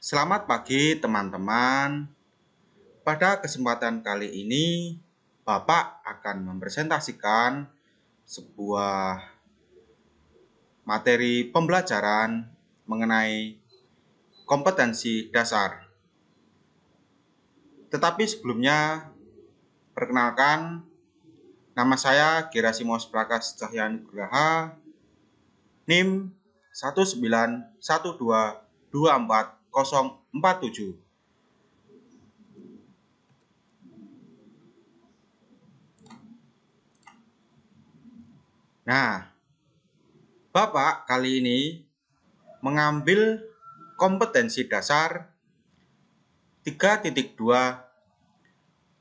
Selamat pagi teman-teman. Pada kesempatan kali ini, Bapak akan mempresentasikan sebuah materi pembelajaran mengenai kompetensi dasar. Tetapi sebelumnya, perkenalkan, nama saya Gerasimos Prakas Cahyanugraha, NIM 191224047. Nah, Bapak kali ini mengambil kompetensi dasar 3.2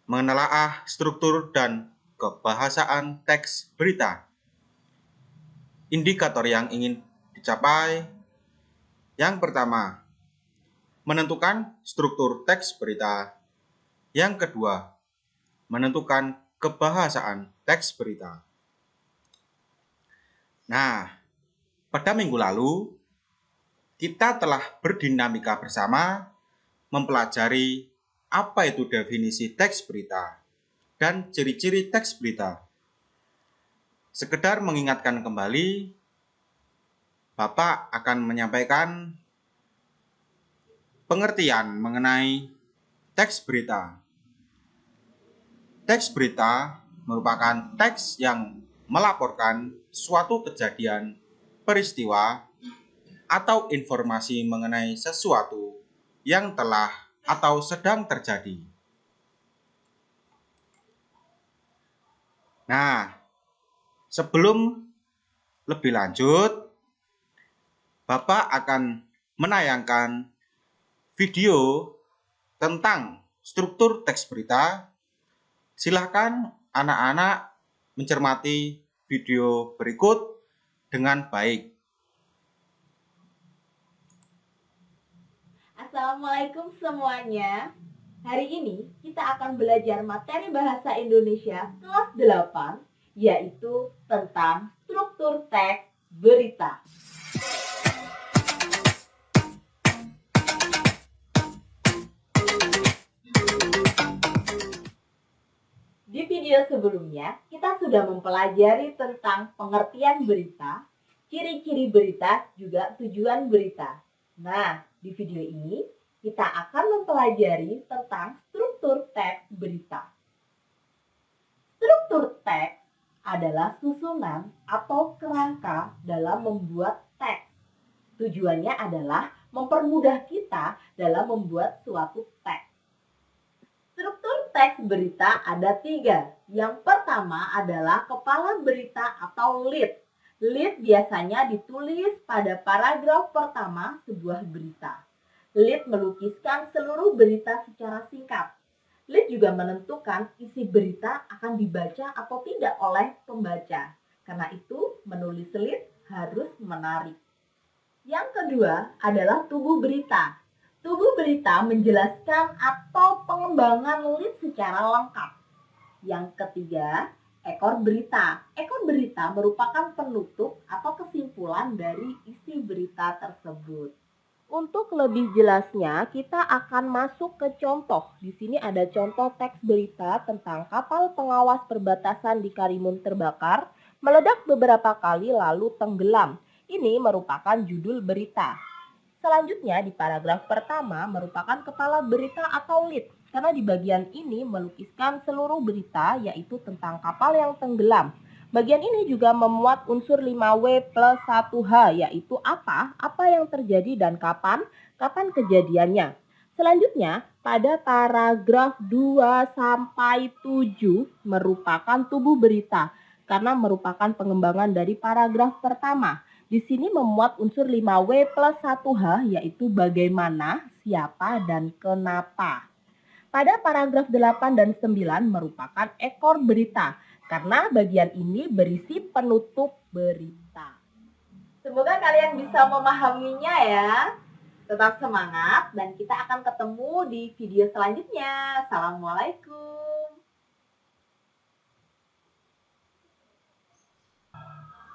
menelaah struktur dan kebahasaan teks berita. Indikator yang ingin dicapai yang pertama, menentukan struktur teks berita. Yang kedua, menentukan kebahasaan teks berita. Nah, pada minggu lalu, kita telah berdinamika bersama mempelajari apa itu definisi teks berita dan ciri-ciri teks berita. Sekedar mengingatkan kembali, Bapak akan menyampaikan pengertian mengenai teks berita. Teks berita merupakan teks yang melaporkan suatu kejadian, peristiwa, atau informasi mengenai sesuatu yang telah atau sedang terjadi. Nah, sebelum lebih lanjut, Bapak akan menayangkan video tentang struktur teks berita. Silakan anak-anak mencermati video berikut dengan baik. Assalamualaikum semuanya. Hari ini kita akan belajar materi bahasa Indonesia kelas 8, yaitu tentang struktur teks berita. Di video sebelumnya, kita sudah mempelajari tentang pengertian berita, ciri-ciri berita, juga tujuan berita. Nah, di video ini kita akan mempelajari tentang struktur teks berita. Struktur teks adalah susunan atau kerangka dalam membuat teks. Tujuannya adalah mempermudah kita dalam membuat suatu teks. Struktur teks berita ada 3. Yang pertama adalah kepala berita atau lead. Lead biasanya ditulis pada paragraf pertama sebuah berita. Lead melukiskan seluruh berita secara singkat. Lead juga menentukan isi berita akan dibaca atau tidak oleh pembaca. Karena itu, menulis lead harus menarik. Yang kedua adalah tubuh berita. Tubuh berita menjelaskan atau pengembangan lead secara lengkap. Yang ketiga, ekor berita. Ekor berita merupakan penutup atau kesimpulan dari isi berita tersebut. Untuk lebih jelasnya, kita akan masuk ke contoh. Di sini ada contoh teks berita tentang kapal pengawas perbatasan di Karimun terbakar, meledak beberapa kali lalu tenggelam. Ini merupakan judul berita. Selanjutnya di paragraf pertama merupakan kepala berita atau lead, karena di bagian ini melukiskan seluruh berita yaitu tentang kapal yang tenggelam. Bagian ini juga memuat unsur 5W plus 1H yaitu apa yang terjadi dan kapan kejadiannya. Selanjutnya pada paragraf 2 sampai 7 merupakan tubuh berita karena merupakan pengembangan dari paragraf pertama. Di sini memuat unsur 5W plus 1H yaitu bagaimana, siapa, dan kenapa. Pada paragraf 8 dan 9 merupakan ekor berita karena bagian ini berisi penutup berita. Semoga kalian bisa memahaminya ya. Tetap semangat dan kita akan ketemu di video selanjutnya. Assalamualaikum.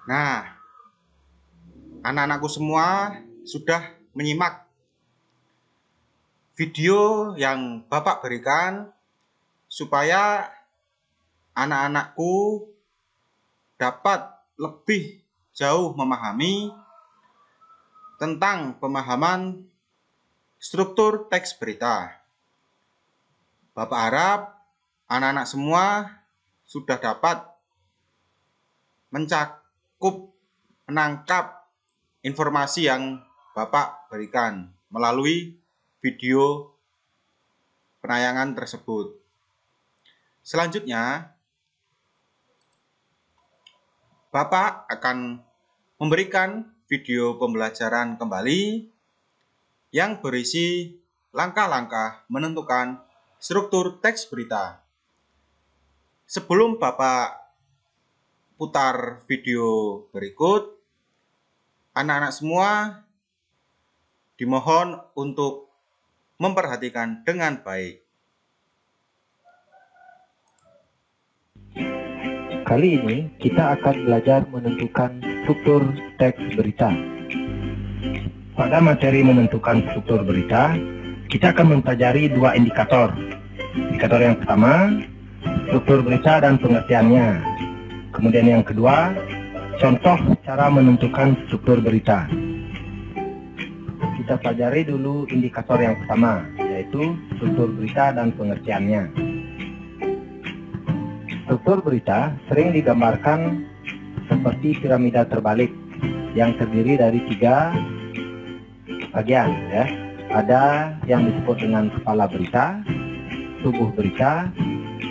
Nah, anak-anakku semua sudah menyimak video yang Bapak berikan supaya anak-anakku dapat lebih jauh memahami tentang pemahaman struktur teks berita. Bapak harap anak-anak semua sudah dapat menangkap informasi yang Bapak berikan melalui video penayangan tersebut. Selanjutnya, Bapak akan memberikan video pembelajaran kembali yang berisi langkah-langkah menentukan struktur teks berita. Sebelum Bapak putar video berikut, anak-anak semua dimohon untuk memperhatikan dengan baik. Kali ini kita akan belajar menentukan struktur teks berita. Pada materi menentukan struktur berita, kita akan mempelajari dua indikator. Indikator yang pertama, struktur berita dan pengertiannya. Kemudian yang kedua, contoh cara menentukan struktur berita. Kita pelajari dulu indikator yang pertama, yaitu struktur berita dan pengertiannya. Struktur berita sering digambarkan seperti piramida terbalik yang terdiri dari 3 bagian, ya. Ada yang disebut dengan kepala berita, tubuh berita,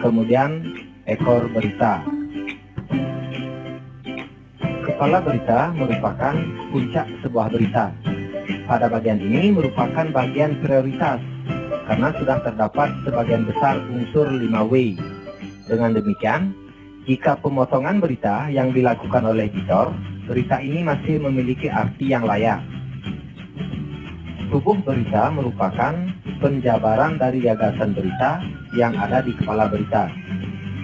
kemudian ekor berita. Kepala berita merupakan puncak sebuah berita. Pada bagian ini merupakan bagian prioritas karena sudah terdapat sebagian besar unsur 5W. Dengan demikian, jika pemotongan berita yang dilakukan oleh editor, berita ini masih memiliki arti yang layak. Tubuh berita merupakan penjabaran dari gagasan berita yang ada di kepala berita.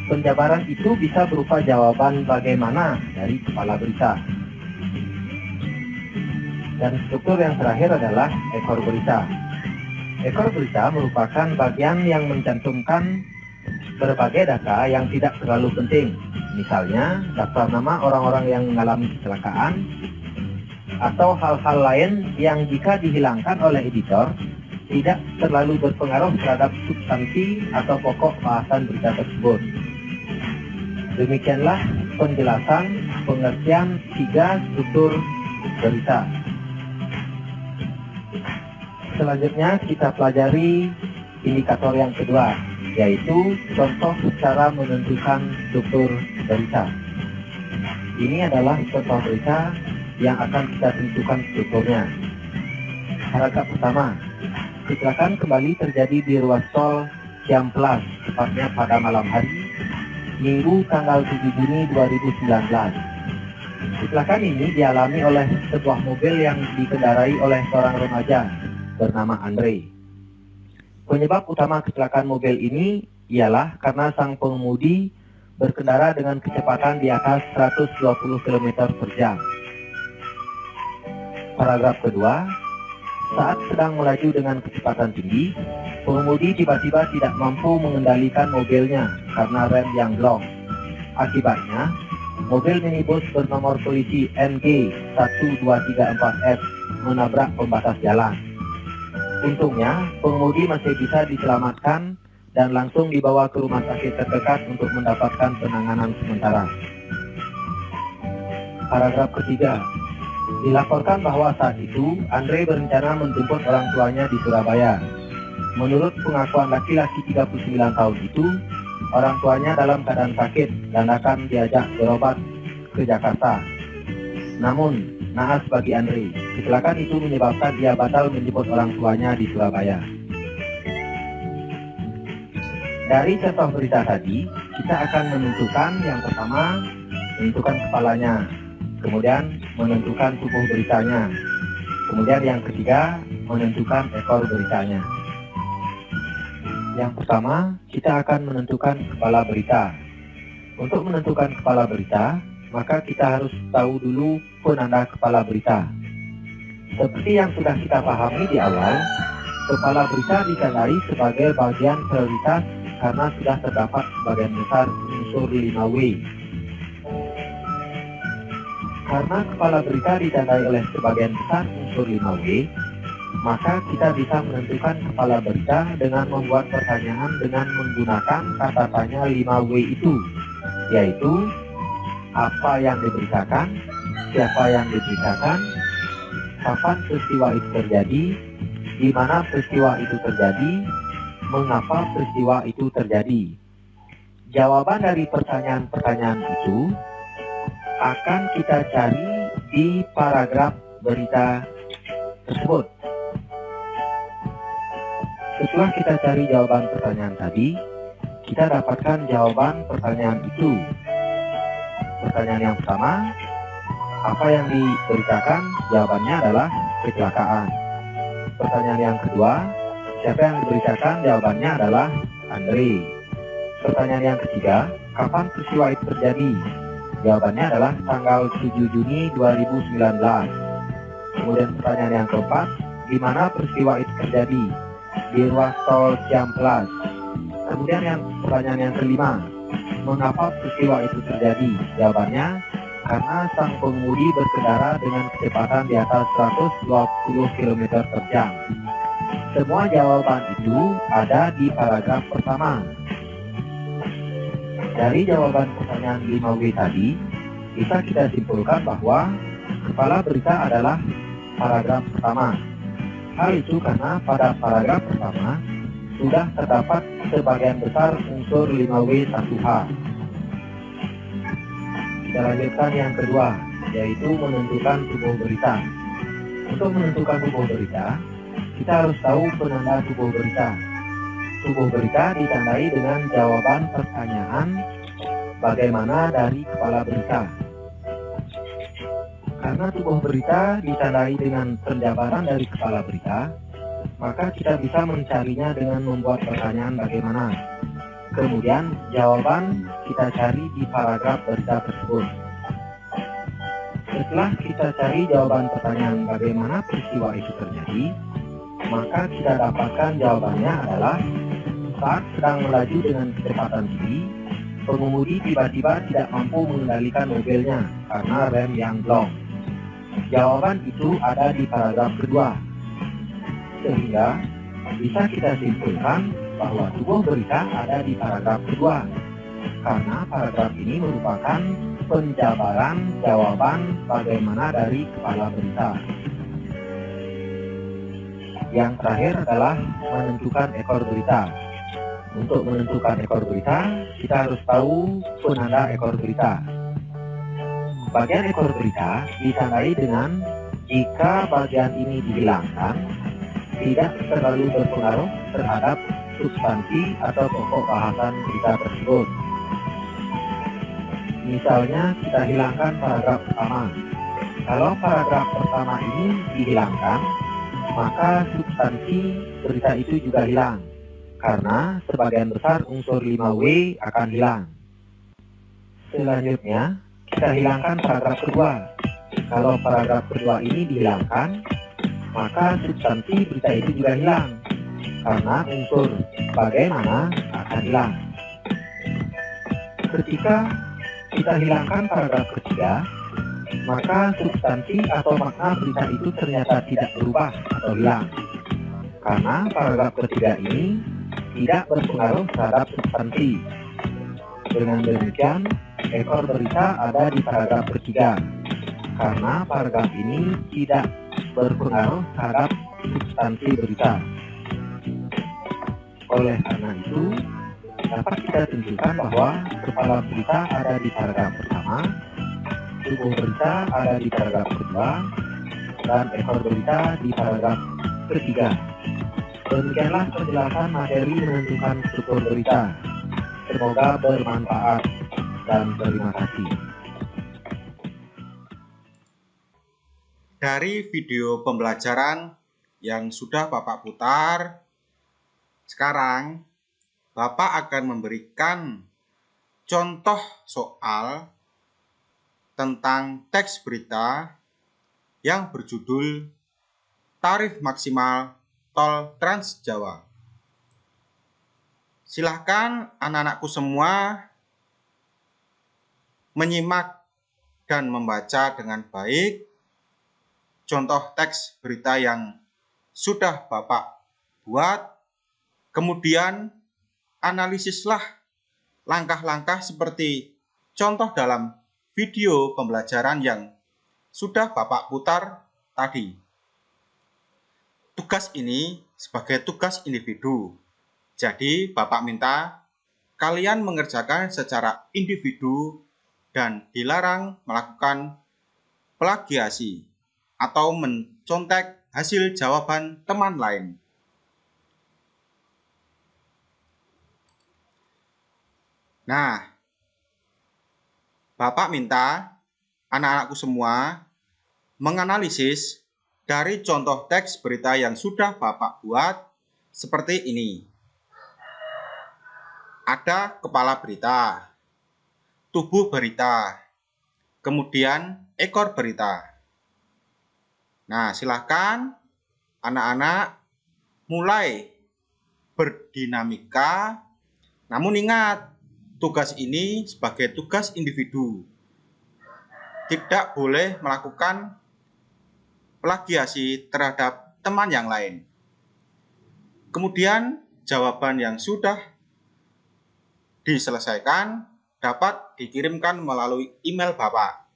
Penjabaran itu bisa berupa jawaban bagaimana dari kepala berita. Dan struktur yang terakhir adalah ekor berita. Ekor berita merupakan bagian yang mencantumkan berbagai data yang tidak terlalu penting, misalnya daftar nama orang-orang yang mengalami kecelakaan, atau hal-hal lain yang jika dihilangkan oleh editor, tidak terlalu berpengaruh terhadap substansi atau pokok bahasan berita tersebut. Demikianlah penjelasan pengertian 3 struktur berita. Selanjutnya kita pelajari indikator yang kedua, yaitu contoh cara menentukan struktur berita. Ini adalah contoh berita yang akan kita tentukan strukturnya. Paragraf pertama, kecelakaan kembali terjadi di ruas tol Ciamplas, tepatnya pada malam hari, Minggu tanggal 7 Juni 2019. Kecelakaan ini dialami oleh sebuah mobil yang dikendarai oleh seorang remaja bernama Andre. Penyebab utama kecelakaan mobil ini ialah karena sang pengemudi berkendara dengan kecepatan di atas 120 km per jam. Paragraf kedua, saat sedang melaju dengan kecepatan tinggi, pengemudi tiba-tiba tidak mampu mengendalikan mobilnya karena rem yang blong. Akibatnya, mobil minibus bernomor polisi NG 1234F menabrak pembatas jalan. Untungnya, pengemudi masih bisa diselamatkan dan langsung dibawa ke rumah sakit terdekat untuk mendapatkan penanganan sementara. Paragraf ketiga, dilaporkan bahwa saat itu Andre berencana menjemput orang tuanya di Surabaya. Menurut pengakuan laki-laki 39 tahun itu, orang tuanya dalam keadaan sakit dan akan diajak berobat ke Jakarta. Namun, naas bagi Andre, kecelakaan itu menyebabkan dia batal menjemput orang tuanya di Surabaya. Dari contoh berita tadi, kita akan menentukan yang pertama, menentukan kepalanya, kemudian menentukan tubuh beritanya, kemudian yang ketiga, menentukan ekor beritanya. Yang pertama, kita akan menentukan kepala berita. Untuk menentukan kepala berita, maka kita harus tahu dulu penanda kepala berita. Seperti yang sudah kita pahami di awal, Kepala berita ditandai sebagai bagian prioritas karena sudah terdapat sebagian besar unsur 5W. Karena kepala berita ditandai oleh sebagian besar unsur 5W, maka kita bisa menentukan kepala berita dengan membuat pertanyaan dengan menggunakan kata tanya 5W itu, yaitu apa yang diberitakan, siapa yang diberitakan, kapan peristiwa itu terjadi, di mana peristiwa itu terjadi, mengapa peristiwa itu terjadi. Jawaban dari pertanyaan-pertanyaan itu akan kita cari di paragraf berita tersebut. Setelah kita cari jawaban pertanyaan tadi, kita dapatkan jawaban pertanyaan itu. Pertanyaan yang pertama, apa yang diberitakan? Jawabannya adalah kecelakaan. Pertanyaan yang kedua, siapa yang diberitakan? Jawabannya adalah Andre. Pertanyaan yang ketiga, kapan peristiwa itu terjadi? Jawabannya adalah tanggal 7 Juni 2019. Kemudian pertanyaan yang keempat, di mana peristiwa itu terjadi? Di ruas tol Ciamplas. Kemudian pertanyaan yang kelima, mengapa peristiwa itu terjadi? Jawabannya, karena sang pengemudi berkendara dengan kecepatan di atas 120 km per jam. Semua jawaban itu ada di paragraf pertama. Dari jawaban pertanyaan 5W tadi, bisa kita simpulkan bahwa kepala berita adalah paragraf pertama. Hal itu karena pada paragraf pertama sudah terdapat sebagian besar unsur 5W 1H. Kita lanjutkan yang kedua, yaitu menentukan tubuh berita. Untuk menentukan tubuh berita, kita harus tahu penanda tubuh berita. Tubuh berita ditandai dengan jawaban pertanyaan bagaimana dari kepala berita. Karena tubuh berita ditandai dengan penjabaran dari kepala berita, maka kita bisa mencarinya dengan membuat pertanyaan bagaimana. Kemudian jawaban kita cari di paragraf berita tersebut. Setelah kita cari jawaban pertanyaan bagaimana peristiwa itu terjadi, maka kita dapatkan jawabannya adalah saat sedang melaju dengan kecepatan tinggi, pengemudi tiba-tiba tidak mampu mengendalikan mobilnya karena rem yang blong. Jawaban itu ada di paragraf kedua. Sehingga bisa kita simpulkan bahwa tubuh berita ada di paragraf kedua. Karena paragraf ini merupakan penjabaran jawaban bagaimana dari kepala berita. Yang terakhir adalah menentukan ekor berita. Untuk menentukan ekor berita, kita harus tahu penanda ekor berita. Bagian ekor berita ditandai dengan jika bagian ini dihilangkan, tidak terlalu berpengaruh terhadap substansi atau pokok bahasan berita tersebut. Misalnya kita hilangkan paragraf pertama. Kalau paragraf pertama ini dihilangkan, maka substansi berita itu juga hilang, karena sebagian besar unsur 5W akan hilang. Selanjutnya, kita hilangkan paragraf kedua. Kalau paragraf kedua ini dihilangkan, maka substansi berita itu juga hilang, karena unsur bagaimana akan hilang. Ketika kita hilangkan paragraf ketiga, maka substansi atau makna berita itu ternyata tidak berubah atau hilang, karena paragraf ketiga ini tidak berpengaruh terhadap substansi. Dengan demikian, ekor berita ada di paragraf ketiga, karena paragraf ini tidak berpengaruh terhadap substansi berita. Oleh karena itu, dapat kita tentukan bahwa kepala berita ada di paragraf pertama, tubuh berita ada di paragraf kedua, dan ekor berita di paragraf ketiga. Demikianlah penjelasan materi menentukan struktur berita. Semoga bermanfaat dan terima kasih. Dari video pembelajaran yang sudah Bapak putar, sekarang Bapak akan memberikan contoh soal tentang teks berita yang berjudul Tarif Maksimal tol Trans Jawa. Silahkan anak-anakku semua menyimak dan membaca dengan baik contoh teks berita yang sudah Bapak buat. Kemudian analisislah langkah-langkah seperti contoh dalam video pembelajaran yang sudah Bapak putar tadi. Tugas ini sebagai tugas individu. Jadi Bapak minta kalian mengerjakan secara individu dan dilarang melakukan plagiasi atau mencontek hasil jawaban teman lain. Nah, Bapak minta anak-anakku semua menganalisis dari contoh teks berita yang sudah Bapak buat seperti ini. Ada kepala berita, tubuh berita, kemudian ekor berita. Nah, silakan anak-anak mulai berdinamika. Namun ingat, tugas ini sebagai tugas individu. Tidak boleh melakukan plagiasi terhadap teman yang lain. Kemudian jawaban yang sudah diselesaikan dapat dikirimkan melalui email Bapak.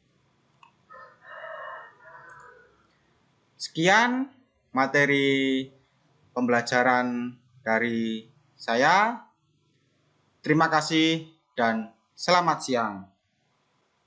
Sekian materi pembelajaran dari saya. Terima kasih dan selamat siang.